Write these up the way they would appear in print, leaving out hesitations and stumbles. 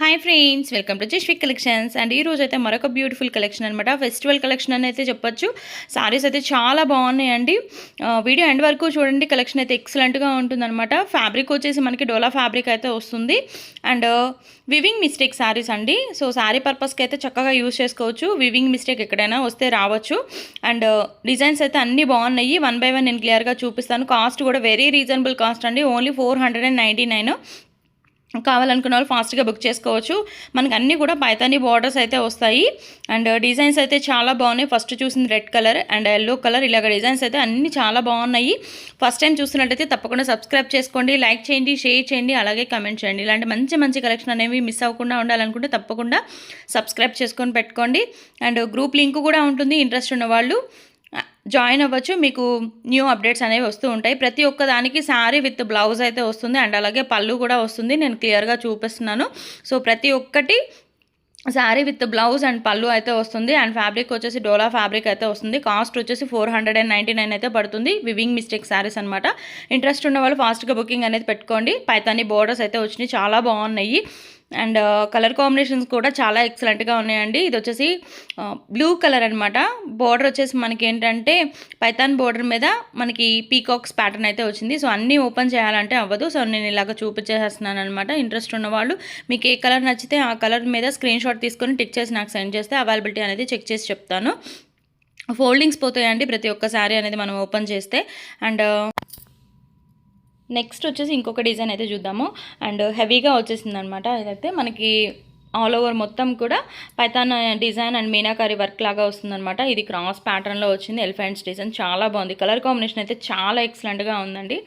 Hi friends, welcome to Jaswik collections. And ఈ రోజు అయితే మరొక బ్యూటిఫుల్ కలెక్షన్ అనమాట. ఫెస్టివల్ కలెక్షన్ అని అయితే చెప్పొచ్చు. సారీస్ అయితే చాలా బాగున్నాయండి. వీడియో ఎండ్ వరకు చూడండి. కలెక్షన్ అయితే ఎక్సలెంట్గా ఉంటుందన్నమాట. ఫ్యాబ్రిక్ వచ్చేసి మనకి డోలా ఫ్యాబ్రిక్ అయితే వస్తుంది. అండ్ వివింగ్ మిస్టేక్ సారీస్ అండి. సో సారీ పర్పస్కి అయితే చక్కగా యూజ్ చేసుకోవచ్చు. వివింగ్ మిస్టేక్ ఎక్కడైనా వస్తే రావచ్చు. అండ్ డిజైన్స్ అయితే అన్నీ బాగున్నాయి. 1 by 1 నేను క్లియర్గా చూపిస్తాను. కాస్ట్ కూడా వెరీ రీజనబుల్ కాస్ట్ అండి. ఓన్లీ 499. కావాలనుకున్న వాళ్ళు ఫాస్ట్గా బుక్ చేసుకోవచ్చు. మనకు అన్నీ కూడా పైతానీ బార్డర్స్ అయితే వస్తాయి. అండ్ డిజైన్స్ అయితే చాలా బాగున్నాయి. ఫస్ట్ చూసింది red colour and yellow colour, ఇలాగ డిజైన్స్ అయితే అన్నీ చాలా బాగున్నాయి. ఫస్ట్ టైం చూస్తున్నట్టయితే తప్పకుండా సబ్స్క్రైబ్ చేసుకోండి, లైక్ చేయండి, షేర్ చేయండి, అలాగే కమెంట్ చేయండి. ఇలాంటి మంచి మంచి కలెక్షన్ అనేవి మిస్ అవ్వకుండా ఉండాలనుకుంటే తప్పకుండా సబ్స్క్రైబ్ చేసుకొని పెట్టుకోండి. అండ్ గ్రూప్ లింక్ కూడా ఉంటుంది. ఇంట్రెస్ట్ ఉన్న వాళ్ళు జాయిన్ అవ్వచ్చు. మీకు న్యూ అప్డేట్స్ అనేవి వస్తూ ఉంటాయి. ప్రతి ఒక్క దానికి శారీ విత్ బ్లౌజ్ అయితే వస్తుంది. అండ్ అలాగే పళ్ళు కూడా వస్తుంది. నేను క్లియర్గా చూపిస్తున్నాను. సో ప్రతి ఒక్కటి శారీ విత్ బ్లౌజ్ అండ్ పళ్ళు అయితే వస్తుంది. అండ్ ఫ్యాబ్రిక్ వచ్చేసి డోలా ఫ్యాబ్రిక్ అయితే వస్తుంది. కాస్ట్ వచ్చేసి 499 అయితే పడుతుంది. వివింగ్ మిస్టేక్ శారీస్ అనమాట. ఇంట్రెస్ట్ ఉన్న వాళ్ళు ఫాస్ట్గా బుకింగ్ అనేది పెట్టుకోండి. పైతానీ బోర్డర్స్ అయితే వచ్చినాయి, చాలా బాగున్నాయి. అండ్ కలర్ కాంబినేషన్స్ కూడా చాలా ఎక్సలెంట్గా ఉన్నాయండి. ఇది వచ్చేసి బ్లూ కలర్ అనమాట. బోర్డర్ వచ్చేసి మనకి ఏంటంటే పైతాన్ బోర్డర్ మీద మనకి పీకాక్స్ ప్యాటర్న్ అయితే వచ్చింది. సో అన్నీ ఓపెన్ చేయాలంటే అవ్వదు. సో నేను ఇలాగ చూపించేస్తున్నాను అనమాట. ఇంట్రెస్ట్ ఉన్న వాళ్ళు మీకు ఏ కలర్ నచ్చితే ఆ కలర్ మీద స్క్రీన్ షాట్ తీసుకొని టిక్ చేసి నాకు సెండ్ చేస్తే అవైలబిలిటీ అనేది చెక్ చేసి చెప్తాను. ఫోల్డింగ్స్ పోతాయండి ప్రతి ఒక్క శారీ అనేది మనం ఓపెన్ చేస్తే. అండ్ నెక్స్ట్ వచ్చేసి ఇంకొక డిజైన్ అయితే చూద్దాము. అండ్ హెవీగా వచ్చేసింది అనమాట. ఇదైతే మనకి ఆల్ ఓవర్ మొత్తం కూడా Python design and meenakari work లాగా వస్తుందన్నమాట. ఇది క్రాస్ ప్యాటర్న్లో వచ్చింది. ఎలిఫెంట్స్ డిజైన్ చాలా బాగుంది. కలర్ కాంబినేషన్ అయితే చాలా ఎక్సలెంట్గా ఉందండి.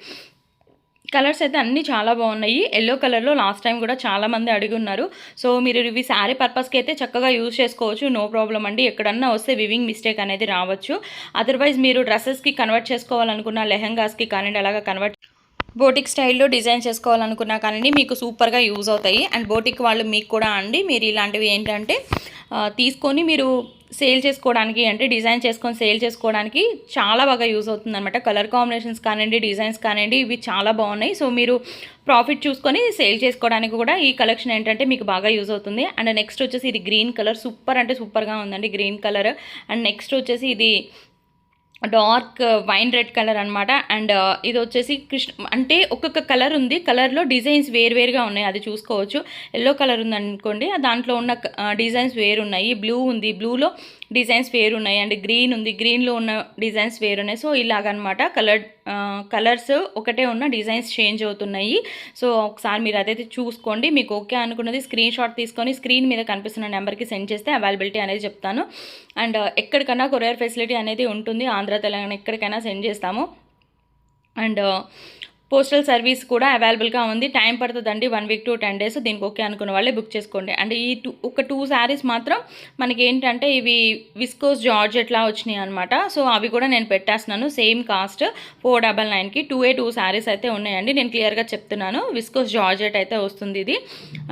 కలర్స్ అయితే అన్నీ చాలా బాగున్నాయి. ఎల్లో కలర్లో లాస్ట్ టైం కూడా చాలామంది అడిగి ఉన్నారు. సో మీరు ఇవి శారీ పర్పస్కి అయితే చక్కగా యూజ్ చేసుకోవచ్చు. నో ప్రాబ్లం అండి. ఎక్కడన్నా వస్తే వివింగ్ మిస్టేక్ అనేది రావచ్చు. అదర్వైజ్ మీరు డ్రెస్సెస్కి కన్వర్ట్ చేసుకోవాలనుకున్న లెహంగాస్కి కానీ అలాగా కన్వర్ట్ బోటిక్ స్టైల్లో డిజైన్ చేసుకోవాలనుకున్నా కానీ మీకు సూపర్గా యూజ్ అవుతాయి. అండ్ బోటిక్ వాళ్ళు మీకు కూడా అండి, మీరు ఇలాంటివి ఏంటంటే తీసుకొని మీరు సేల్ చేసుకోవడానికి, అంటే డిజైన్ చేసుకొని సేల్ చేసుకోవడానికి చాలా బాగా యూజ్ అవుతుంది అనమాట. కలర్ కాంబినేషన్స్ కానివ్వండి, డిజైన్స్ కానివ్వండి, ఇవి చాలా బాగున్నాయి. సో మీరు ప్రాఫిట్ చూసుకొని సేల్ చేసుకోవడానికి కూడా ఈ కలెక్షన్ ఏంటంటే మీకు బాగా యూజ్ అవుతుంది. అండ్ నెక్స్ట్ వచ్చేసి ఇది గ్రీన్ కలర్, సూపర్ అంటే సూపర్గా ఉందండి గ్రీన్ కలర్. అండ్ నెక్స్ట్ వచ్చేసి ఇది డార్క్ వైన్ రెడ్ కలర్ అనమాట. అండ్ ఇది వచ్చేసి అంటే ఒక్కొక్క కలర్ ఉంది. కలర్లో డిజైన్స్ వేరువేరుగా ఉన్నాయి, అది చూసుకోవచ్చు. ఎల్లో కలర్ ఉందనుకోండి, దాంట్లో ఉన్న డిజైన్స్ వేరున్నాయి. బ్లూ ఉంది, బ్లూలో డిజైన్స్ వేరున్నాయి. అండ్ గ్రీన్ ఉంది, గ్రీన్లో ఉన్న డిజైన్స్ వేరున్నాయి. సో ఇలాగనమాట కలర్స్ ఒకటే ఉన్న డిజైన్స్ చేంజ్ అవుతున్నాయి. సో ఒకసారి మీరు అదైతే చూసుకోండి. మీకు ఓకే అనుకున్నది స్క్రీన్ షాట్ తీసుకొని స్క్రీన్ మీద కనిపిస్తున్న నెంబర్కి సెండ్ చేస్తే అవైలబిలిటీ అనేది చెప్తాను. అండ్ ఎక్కడికైనా కొరియర్ ఫెసిలిటీ అనేది ఉంటుంది. ఆంధ్ర, తెలంగాణ ఎక్కడికైనా సెండ్ చేస్తాము. అండ్ పోస్టల్ సర్వీస్ కూడా అవైలబుల్గా ఉంది. టైం పడుతుందండి, 1 week to 10 days. దీనికి ఓకే అనుకున్న వాళ్ళే బుక్ చేసుకోండి. అండ్ ఈ ఒక 2 శారీస్ మాత్రం మనకి ఏంటంటే ఇవి విస్కోస్ జార్జెట్లా వచ్చినాయి అనమాట. సో అవి కూడా నేను పెట్టేస్తున్నాను. సేమ్ కాస్ట్ 499కి 2 శారీస్ అయితే ఉన్నాయండి. నేను క్లియర్గా చెప్తున్నాను. విస్కోస్ జార్జెట్ అయితే వస్తుంది ఇది.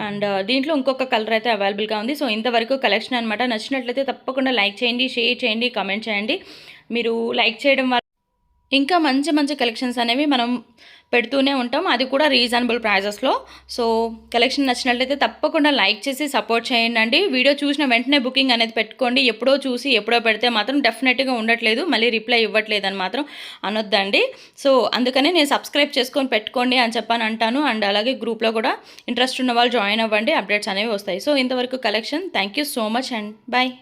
అండ్ దీంట్లో ఇంకొక కలర్ అయితే అవైలబుల్గా ఉంది. సో ఇంతవరకు కలెక్షన్ అనమాట. నచ్చినట్లయితే తప్పకుండా లైక్ చేయండి, షేర్ చేయండి, కమెంట్ చేయండి. మీరు లైక్ చేయడం వల్ల ఇంకా మంచి మంచి కలెక్షన్స్ అనేవి మనం పెడుతూనే ఉంటాం, అది కూడా రీజనబుల్ ప్రైజెస్లో. సో కలెక్షన్ నచ్చినట్లయితే తప్పకుండా లైక్ చేసి సపోర్ట్ చేయండి. వీడియో చూసిన వెంటనే బుకింగ్ అనేది పెట్టుకోండి. ఎప్పుడో చూసి ఎప్పుడో పెడితే మాత్రం డెఫినెట్గా ఉండట్లేదు, మళ్ళీ రిప్లై ఇవ్వట్లేదు అని మాత్రం అనొద్దండి. సో అందుకనే నేను సబ్స్క్రైబ్ చేసుకొని పెట్టుకోండి అని చెప్పని అంటాను. అండ్ అలాగే గ్రూప్లో కూడా ఇంట్రెస్ట్ ఉన్న వాళ్ళు జాయిన్ అవ్వండి, అప్డేట్స్ అనేవి వస్తాయి. సో ఇంతవరకు collection. Thank you so much and bye.